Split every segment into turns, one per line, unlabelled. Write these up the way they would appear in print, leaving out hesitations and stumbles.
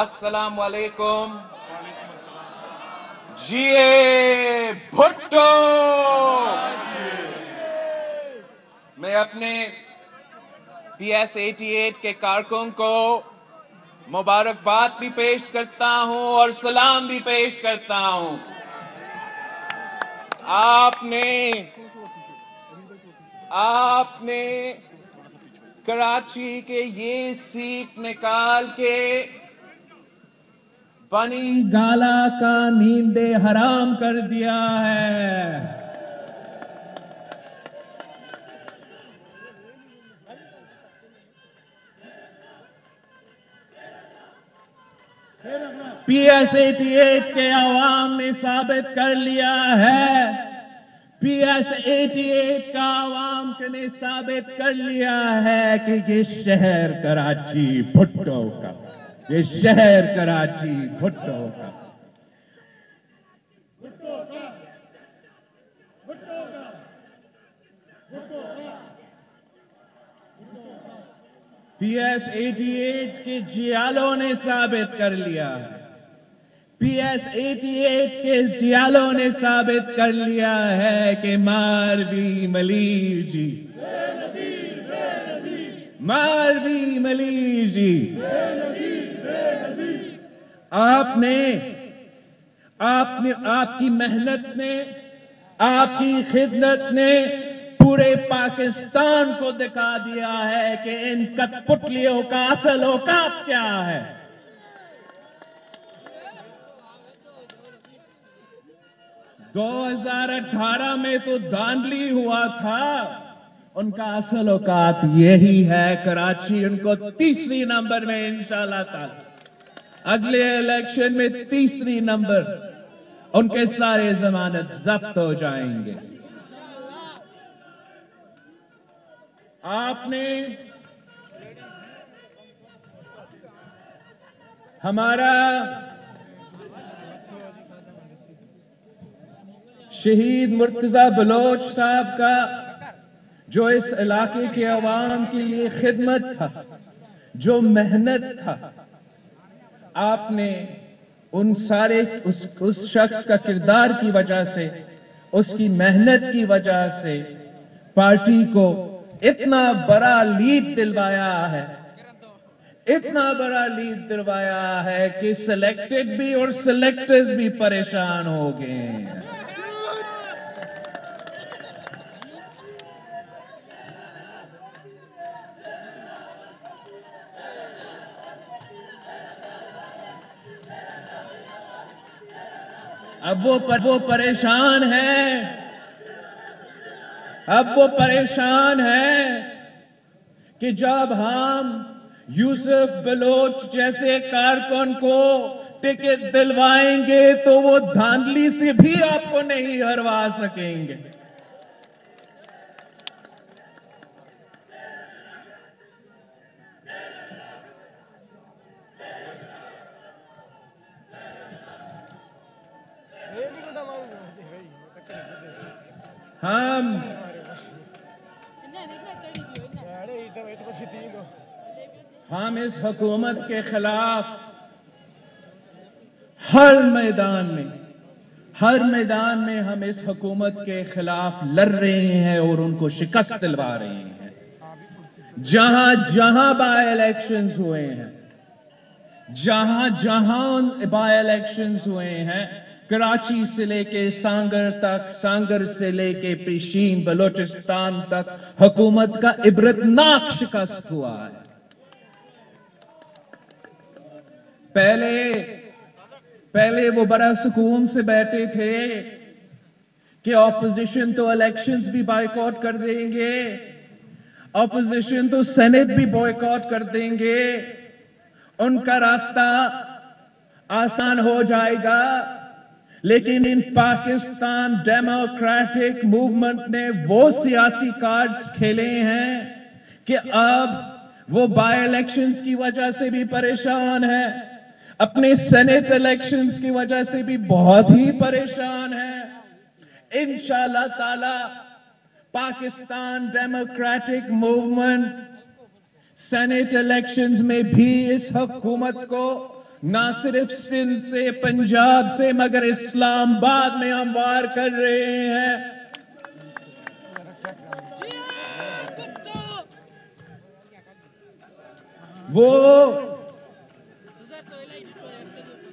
السلام علیکم. جی اے بھٹو. میں اپنے PS-88 کے کارکن کو مبارکباد بھی پیش کرتا ہوں اور سلام بھی پیش کرتا ہوں. آپ نے کراچی کے یہ سیٹ نکال کے بنی گالا کا نیند حرام کر دیا ہے. PS-88 کے عوام نے ثابت کر لیا ہے. PS-88 کا عوام نے ثابت کر لیا ہے کہ یہ شہر کراچی بھٹو کا، یہ شہر کراچی بھٹو کا. PS-88 کے جیالوں نے ثابت کر لیا ہے. PS-88 کے جیالوں نے ثابت کر لیا ہے کہ ماروی ملیر جی، ماروی ملیر جی، آپ کی محنت نے، آپ کی خدمت نے پورے پاکستان کو دکھا دیا ہے کہ ان کٹ پتلیوں کا اصل اوقات کیا ہے. 2018 میں تو دھاندلی ہوا تھا، ان کا اصل اوقات یہی ہے. کراچی ان کو تیسری نمبر میں انشاءاللہ تعالی اگلے الیکشن میں تیسری نمبر ان کے سارے ضمانت ضبط ہو جائیں گے. آپ نے ہمارا شہید مرتضی بلوچ صاحب کا جو اس علاقے کے عوام کے لیے خدمت تھا، جو محنت تھا، آپ نے ان سارے اس شخص کا کردار کی وجہ سے، اس کی محنت کی وجہ سے پارٹی کو اتنا بڑا لیڈ دلوایا ہے، اتنا بڑا لیڈ دلوایا ہے کہ سلیکٹڈ بھی اور سلیکٹرز بھی پریشان ہو گئے ہیں. اب وہ پریشان ہے، اب وہ پریشان ہے کہ جب ہم یوسف بلوچ جیسے کارکن کو ٹکٹ دلوائیں گے تو وہ دھاندلی سے بھی آپ کو نہیں ہروا سکیں گے. ہم اس حکومت کے خلاف ہر میدان میں ہم اس حکومت کے خلاف لڑ رہے ہیں اور ان کو شکست دلوا رہے ہیں. جہاں بائی الیکشنز ہوئے ہیں، جہاں بائی الیکشنز ہوئے ہیں، کراچی سے لے کے سانگر تک، سانگر سے لے کے پیشین بلوچستان تک حکومت کا عبرتناک شکست ہوا ہے. پہلے وہ بڑا سکون سے بیٹھے تھے کہ اپوزیشن تو الیکشنز بھی بائیکاٹ کر دیں گے، اپوزیشن تو سینٹ بھی بائیکاٹ کر دیں گے، ان کا راستہ آسان ہو جائے گا. لیکن ان پاکستان ڈیموکریٹک موومنٹ نے وہ سیاسی کارڈز کھیلے ہیں کہ اب وہ بائی الیکشنز کی وجہ سے بھی پریشان ہے، اپنے سینٹ الیکشنز کی وجہ سے بھی بہت ہی پریشان ہے. انشاءاللہ تعالی Pakistan Democratic Movement senate elections میں بھی اس حکومت کو نہ صرف سندھ سے پنجاب سے مگر اسلام آباد میں ہم وار کر رہے ہیں. وہ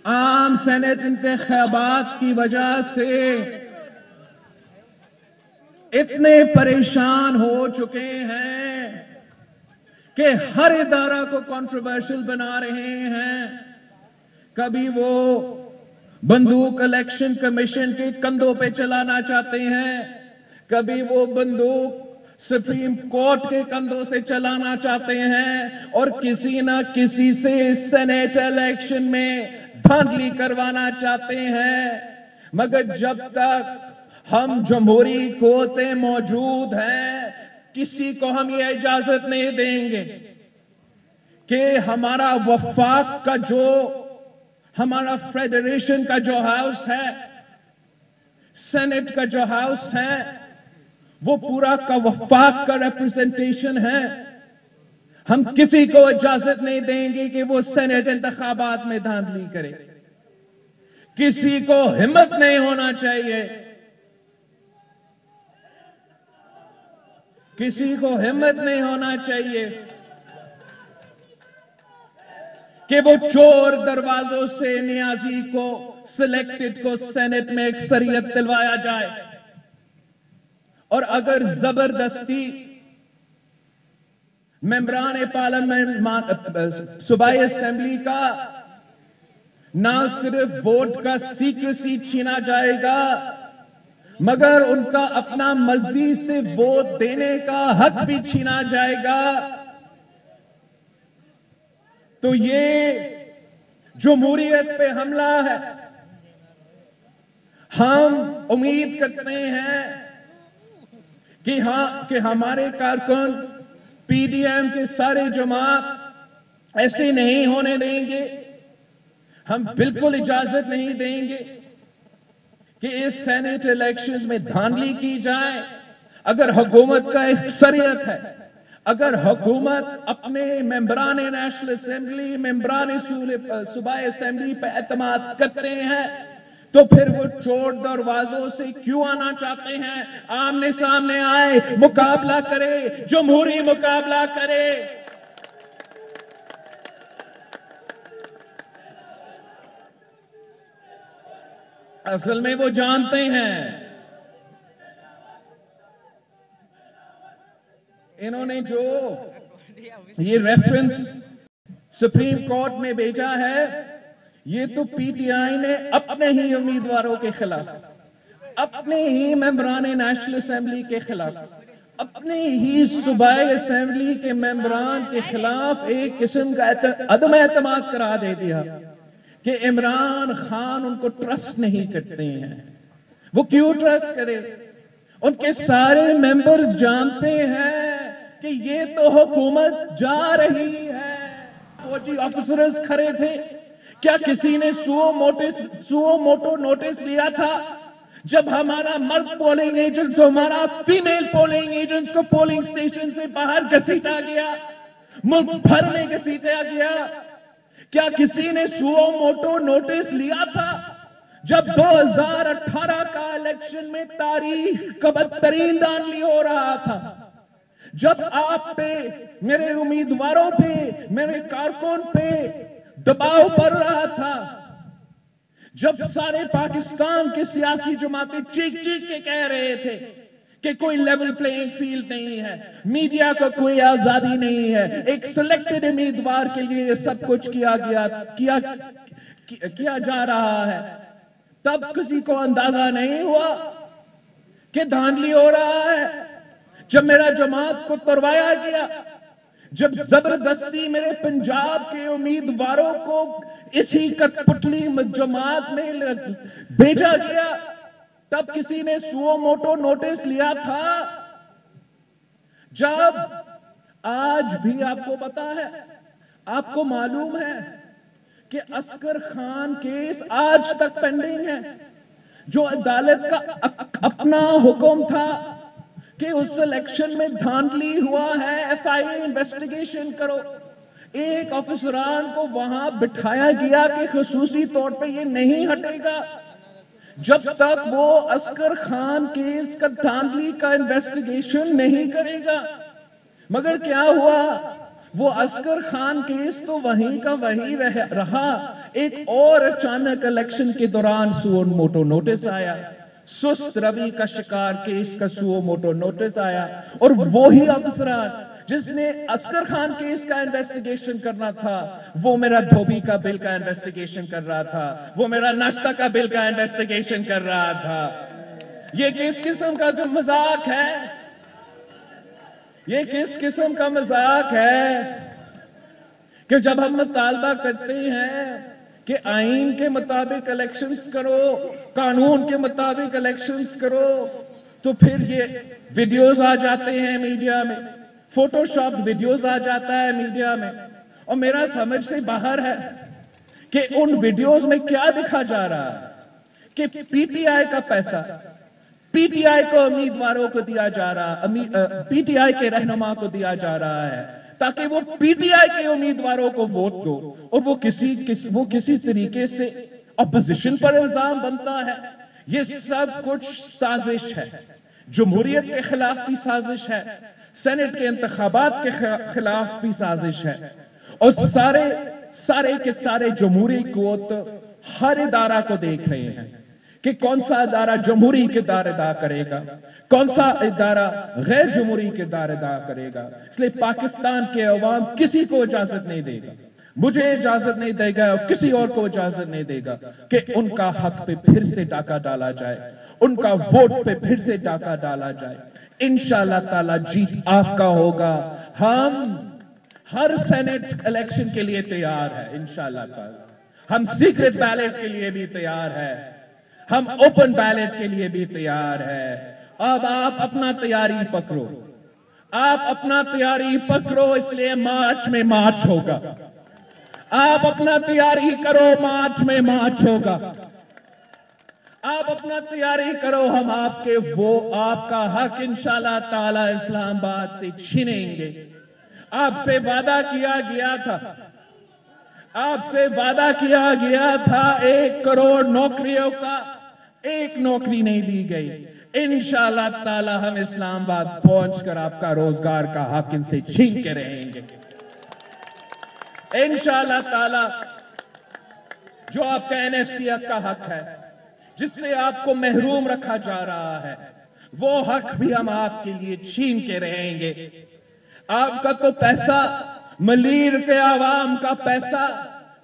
عام سینٹ انتخابات کی وجہ سے اتنے پریشان ہو چکے ہیں کہ ہر ادارہ کو کنٹروورشل بنا رہے ہیں. کبھی وہ بندوق الیکشن کمیشن کے کندھوں پہ چلانا چاہتے ہیں, کبھی وہ بندوق سپریم کورٹ کے کندھوں سے چلانا چاہتے ہیں, اور کسی نہ کسی سے سینیٹ الیکشن میں دھاندلی کروانا چاہتے ہیں. مگر جب تک ہم جمہوری قوتیں موجود ہیں, کسی کو ہم یہ اجازت نہیں دیں گے کہ ہمارا وفاق کا جو ہمارا فیڈریشن کا جو ہاؤس ہے, سینٹ کا جو ہاؤس ہے, وہ پورا کا وفاق کا ریپرزنٹیشن ہے. ہم کسی کو اجازت نہیں دیں گے کہ وہ سینٹ انتخابات میں دھاندلی کرے. کسی کو ہمت نہیں ہونا چاہیے, کسی کو ہمت نہیں ہونا چاہیے کہ وہ چور دروازوں سے نیازی کو سلیکٹڈ کو سینٹ میں اکثریت دلوایا جائے. اور اگر زبردستی ممبران پارلیمنٹ صوبائی اسمبلی کا نہ صرف ووٹ کا سیکریسی چھینا جائے گا مگر ان کا اپنا مرضی سے ووٹ دینے کا حق بھی چھینا جائے گا, تو یہ جمہوریت پہ حملہ ہے. ہم امید کرتے ہیں کہ ہمارے کارکن پی ڈی ایم کے سارے جماعت ایسے نہیں ہونے دیں گے. ہم بالکل اجازت نہیں دیں گے کہ اس سینٹ الیکشنز میں دھاندلی کی جائے. اگر حکومت کا اکثریت ہے, اگر حکومت اپنے ممبران نیشنل اسمبلی, ممبران صوبائی اسمبلی پہ اعتماد کرتے ہیں, تو پھر وہ چور دروازوں سے کیوں آنا چاہتے ہیں؟ آمنے سامنے آئے, مقابلہ کرے, جمہوری مقابلہ کرے. اصل میں وہ جانتے ہیں, انہوں نے جو یہ ریفرنس سپریم کورٹ میں بھیجا ہے, یہ تو پی ٹی آئی نے اپنے ہی امیدواروں کے خلاف, اپنے ہی ممبران نیشنل اسمبلی کے خلاف, اپنے ہی صوبائی اسمبلی کے ممبران کے خلاف ایک قسم کا عدم اعتماد کرا دے دیا کہ عمران خان ان کو ٹرسٹ نہیں کرتے ہیں. وہ کیوں ٹرسٹ کرے؟ ان کے سارے ممبرز جانتے ہیں کہ یہ تو حکومت جا رہی ہے. فوجی آفیسرز کھڑے تھے, کیا کسی نے سو موٹو نوٹس لیا تھا جب ہمارا مرد پولنگ ایجنٹس, ہمارا فیمیل پولنگ ایجنٹس کو پولنگ سٹیشن سے باہر گھسیٹا گیا, ملک بھر میں گھسیٹا گیا؟ کیا کسی نے سو موٹو نوٹس لیا تھا جب 2018 کا الیکشن میں تاریخ کا بدترین دھاندلی ہو رہا تھا, جب آپ پہ, میرے امیدواروں پہ, میرے کارکن پہ دباؤ پڑ رہا تھا, جب سارے پاکستان کے سیاسی جماعتیں چیخ چیخ کے کہہ رہے تھے کہ کوئی لیول پلینگ فیلڈ نہیں ہے, میڈیا کو کوئی آزادی نہیں ہے, ایک سلیکٹڈ امیدوار کے لیے یہ سب کچھ کیا جا رہا ہے, تب کسی کو اندازہ نہیں ہوا کہ دھاندلی ہو رہا ہے. جب میرا جماعت کو تروایا گیا, جب زبردستی میرے پنجاب کے امیدواروں کو اسی کٹپٹلی جماعت میں بھیجا گیا, تب کسی نے سو موٹو نوٹس لیا تھا؟ جب آج بھی آپ کو پتا ہے, آپ کو معلوم ہے کہ عسکر خان کیس آج تک پینڈنگ ہے, جو عدالت کا اپنا حکم تھا کہ اس الیکشن میں دھاندلی ہوا ہے, ایف آئی اے انویسٹیگیشن کرو. ایک افسران کو وہاں بٹھایا گیا کہ خصوصی طور پہ یہ نہیں ہٹے گا جب تک وہ عسکر خان کیس کا دھاندلی کا انویسٹیگیشن نہیں کرے گا. مگر کیا ہوا؟ وہ عسکر خان کیس تو وہیں کا وہیں رہا. ایک اور اچانک الیکشن کے دوران سو موٹو نوٹس آیا, سست روی کا شکار کیس کا سو موٹو نوٹس آیا, اور وہی افسران جس نے عسکر خان کیس کا انویسٹیگیشن کرنا تھا وہ میرا دھوبی کا بل کا انویسٹیگیشن کر رہا تھا, وہ میرا ناشتہ کا بل کا انویسٹیگیشن کر رہا تھا. یہ کس قسم کا جو مذاق ہے؟ یہ کس قسم کا مذاق ہے کہ جب ہم مطالبہ کرتے ہیں کہ آئین کے مطابق الیکشنز کرو, قانون کے مطابق الیکشنز کرو, تو پھر یہ ویڈیوز آ جاتے ہیں میڈیا میں, فوٹو شاپ ویڈیوز آ جاتا ہے میڈیا میں, اور میرا سمجھ سے باہر ہے کہ ان ویڈیوز میں کیا دکھا جا رہا ہے کہ پی ٹی آئی کا پیسہ پی ٹی آئی کو امیدواروں کو دیا جا رہا, پی ٹی آئی کے رہنما کو دیا جا رہا ہے تاکہ وہ پی ٹی آئی کے امیدواروں کو ووٹ دو, اور وہ کسی طریقے سے اپوزیشن پر الزام بنتا ہے. یہ سب کچھ سازش ہے, جمہوریت کے خلاف بھی سازش ہے, سینٹ کے انتخابات کے خلاف بھی سازش ہے, اور سارے کے سارے جمہوری قوت ہر ادارہ کو دیکھ رہے ہیں کہ کون سا ادارہ جمہوری کردار ادا کرے گا, کون سا ادارہ غیر جمہوری کردار ادا کرے گا. اس لیے پاکستان کے عوام کسی کو اجازت نہیں دے گا, مجھے اجازت نہیں دے گا اور کسی اور کو اجازت نہیں دے گا کہ ان کا حق پہ پھر سے ڈاکہ ڈالا جائے, ان کا ووٹ پہ پھر سے ڈاکہ ڈالا جائے. انشاءاللہ تعالی جیت آپ کا ہوگا. ہم ہر سینٹ الیکشن کے لیے تیار ہے انشاءاللہ تعالی. ہم سیکرٹ بیلٹ کے لیے بھی تیار ہے, ہم اوپن بیلٹ کے لیے بھی تیار ہے. اب آپ اپنا تیاری پکڑو, آپ اپنا تیاری پکڑو, اس لیے مارچ میں مارچ ہوگا. آپ اپنا تیاری کرو, مارچ میں مارچ ہوگا. آپ اپنا تیاری کرو, ہم آپ کا حق انشاءاللہ تعالی اسلام آباد سے چھینیں گے. آپ سے وعدہ کیا گیا تھا, آپ سے وعدہ کیا گیا تھا 1 کروڑ نوکریوں کا, ایک نوکری نہیں دی گئی. انشاءاللہ تعالی ہم اسلام آباد پہنچ کر آپ کا روزگار کا حق ان سے چھین کے رہیں گے. انشاءاللہ تعالی جو آپ کا NFC کا حق ہے, جس سے آپ کو محروم رکھا جا رہا ہے, وہ حق بھی ہم آپ کے لیے چھین کے رہیں گے. آپ کا تو پیسہ, ملیر کے عوام کا پیسہ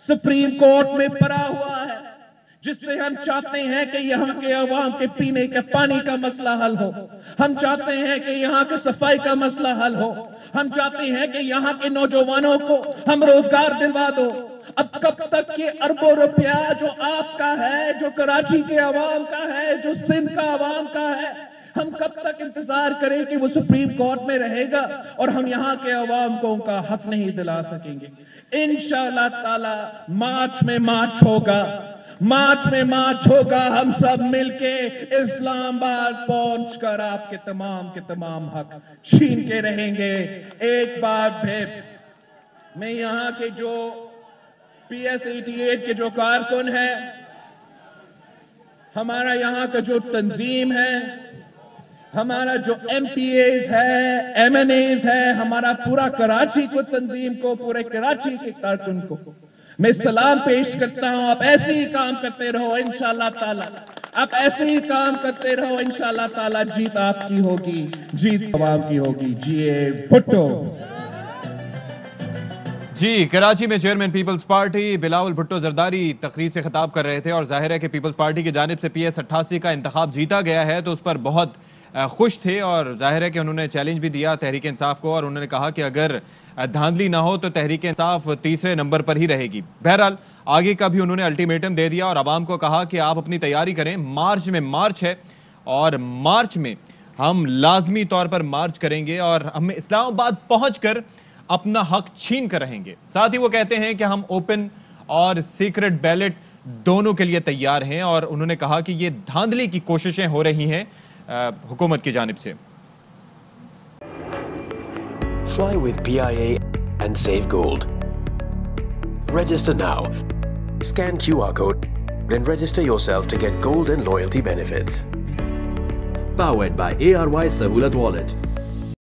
سپریم کورٹ میں پڑا ہوا ہے, جس سے ہم چاہتے ہیں کہ یہاں کے عوام کے پینے کے پانی کا مسئلہ حل ہو, ہم چاہتے ہیں کہ یہاں کے صفائی کا مسئلہ حل ہو, ہم چاہتے ہیں کہ یہاں کے نوجوانوں کو ہم روزگار دلوا دو. اب کب تک یہ اربوں روپیہ جو آپ کا ہے, جو کراچی کے عوام کا ہے, جو سندھ کا عوام کا ہے, ہم کب تک انتظار کریں کہ وہ سپریم کورٹ میں رہے گا اور ہم یہاں کے عوام کو ان کا حق نہیں دلا سکیں گے. انشاءاللہ تعالی مارچ میں مارچ ہوگا, مارچ میں مارچ ہوگا. ہم سب مل کے اسلام آباد پہنچ کر آپ کے تمام حق چھین کے رہیں گے. ایک بار پھر میں یہاں کے جو PS88 کے جو کارکن ہیں, ہمارا یہاں کا جو تنظیم ہے, ہمارا جو MPAs ہے, MNAs ہے, ہمارا پورا کراچی کو تنظیم کو, پورے کراچی کے کارکن کو میں سلام پیش کرتا ہوں. آپ ایسے ہی کام کرتے رہو انشاءاللہ تعالی, آپ ایسے ہی کام کرتے رہو انشاءاللہ تعالی. جیت آپ کی ہوگی, جیت عوام کی ہوگی. جی بھٹو.
جی, کراچی میں chairman Peoples Party Bilawal Bhutto Zardari تقریب سے خطاب کر رہے تھے, اور ظاہر ہے کہ پیپلز پارٹی کی جانب سے PS 88 کا انتخاب جیتا گیا ہے تو اس پر بہت خوش تھے, اور ظاہر ہے کہ انہوں نے چیلنج بھی دیا تحریک انصاف کو, اور انہوں نے کہا کہ اگر دھاندلی نہ ہو تو تحریک انصاف تیسرے نمبر پر ہی رہے گی. بہرحال آگے کا بھی انہوں نے الٹیمیٹم دے دیا اور عوام کو کہا کہ آپ اپنی تیاری کریں, مارچ میں مارچ ہے اور مارچ میں ہم لازمی طور پر مارچ کریں گے اور ہم اسلام آباد پہنچ کر اپنا حق چھین کر رہیں گے. ساتھ ہی وہ کہتے ہیں کہ ہم اوپن اور سیکرٹ بیلٹ دونوں کے لیے تیار ہیں, اور انہوں نے کہا کہ یہ دھاندلی کی کوششیں ہو رہی ہیں حکومت کی جانب سے.
Fly with PIA and save gold. Register now. Scan QR code and register yourself to get gold and loyalty benefits.
Powered by ARY Sahulat Wallet.